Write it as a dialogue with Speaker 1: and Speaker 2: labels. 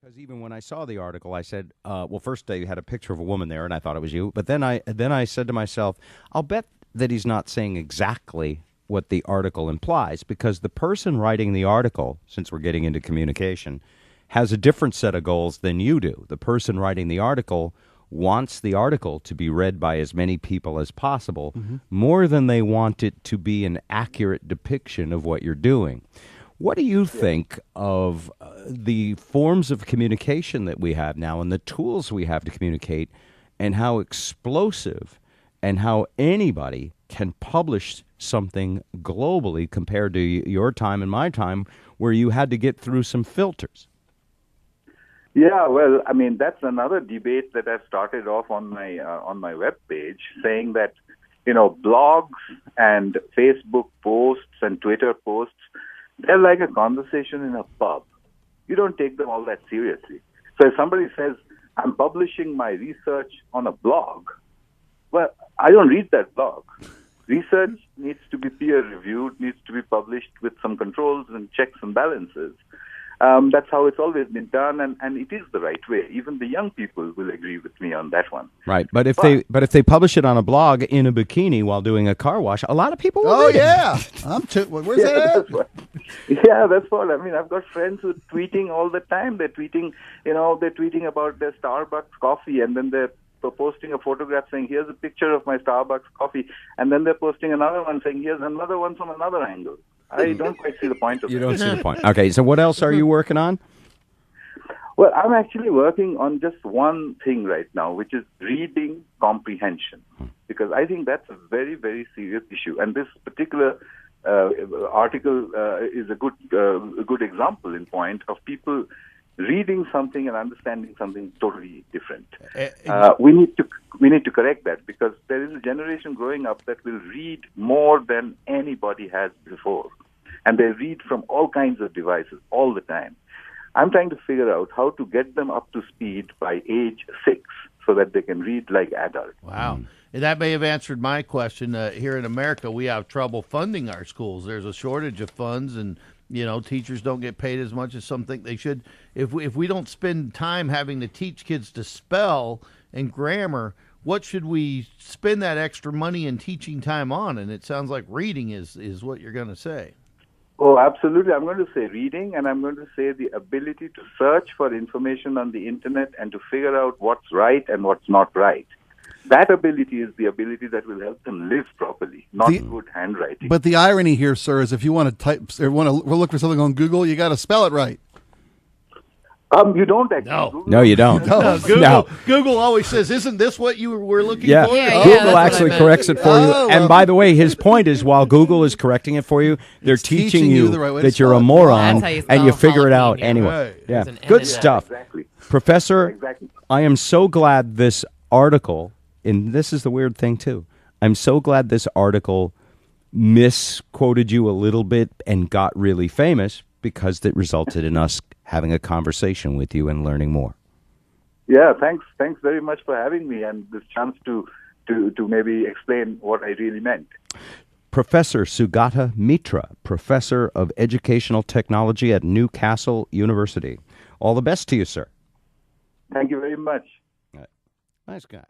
Speaker 1: Because even when I saw the article, I said, well, first they had a picture of a woman there, and I thought it was you. But then I said to myself, I'll bet that he's not saying exactly what the article implies, because the person writing the article, since we're getting into communication, has a different set of goals than you do. The person writing the article wants the article to be read by as many people as possible, more than they want it to be an accurate depiction of what you're doing. What do you think of the forms of communication that we have now and the tools we have to communicate, and how explosive and how anybody can publish something globally compared to your time and my time, where you had to get through some filters?
Speaker 2: Yeah, well, I mean, that's another debate that I've started off on my web page, saying that, blogs and Facebook posts and Twitter posts, they're like a conversation in a pub. You don't take them all that seriously. So if somebody says, I'm publishing my research on a blog, well, I don't read that blog. Research needs to be peer-reviewed, needs to be published with some controls and checks and balances. That's how it's always been done, and it is the right way. Even the young people will agree with me on that one.
Speaker 1: Right, but if they publish it on a blog in a bikini while doing a car wash, a lot of people will read it.
Speaker 3: Where's that at?
Speaker 2: That's what I mean. I've got friends who are tweeting all the time. They're tweeting about their Starbucks coffee, and then they're posting a photograph saying, here's a picture of my Starbucks coffee, and then they're posting another one saying, here's another one from another angle. I don't quite see the point of it.
Speaker 1: You don't see the point. Okay, so what else are you working on?
Speaker 2: Well, I'm actually working on just one thing right now, which is reading comprehension, because I think that's a very, very serious issue. And this particular article is a good example in point of people reading something and understanding something totally different. We need to correct that, because there is a generation growing up that will read more than anybody has before, and they read from all kinds of devices all the time. I'm trying to figure out how to get them up to speed by age 6 so that they can read like adults.
Speaker 3: Wow. And that may have answered my question. Here in America, we have trouble funding our schools. There's a shortage of funds, and teachers don't get paid as much as some think they should. If we don't spend time having to teach kids to spell and grammar, what should we spend that extra money and teaching time on? And it sounds like reading is what you're going to say.
Speaker 2: Oh, absolutely. I'm going to say reading, and I'm going to say the ability to search for information on the internet and to figure out what's right and what's not right. That ability is the ability that will help them live properly, not good handwriting.
Speaker 4: But the irony here, sir, is if you want to look for something on Google, you got to spell it right.
Speaker 2: You don't actually.
Speaker 1: No, you don't.
Speaker 3: Google always says, "Isn't this what you were looking for?"
Speaker 1: Yeah, Google actually corrects it for you. And by the way, his point is, while Google is correcting it for you, they're teaching you
Speaker 4: the right way
Speaker 1: that
Speaker 4: to
Speaker 1: you're a
Speaker 4: spell it.
Speaker 1: moron,
Speaker 5: That's how you
Speaker 1: and you
Speaker 5: spell
Speaker 1: figure it out
Speaker 5: jalapeno.
Speaker 1: anyway.
Speaker 4: Right.
Speaker 1: Yeah,
Speaker 5: There's an
Speaker 1: good
Speaker 5: N in it.
Speaker 1: stuff,
Speaker 2: Exactly.
Speaker 1: Professor.
Speaker 2: Exactly.
Speaker 1: I am so glad this article, and this is the weird thing too, I'm so glad this article misquoted you a little bit and got really famous, because it resulted in us having a conversation with you and learning more.
Speaker 2: Yeah, thanks very much for having me and this chance to maybe explain what I really meant.
Speaker 1: Professor Sugata Mitra, Professor of Educational Technology at Newcastle University. All the best to you, sir.
Speaker 2: Thank you very much.
Speaker 1: Nice guy.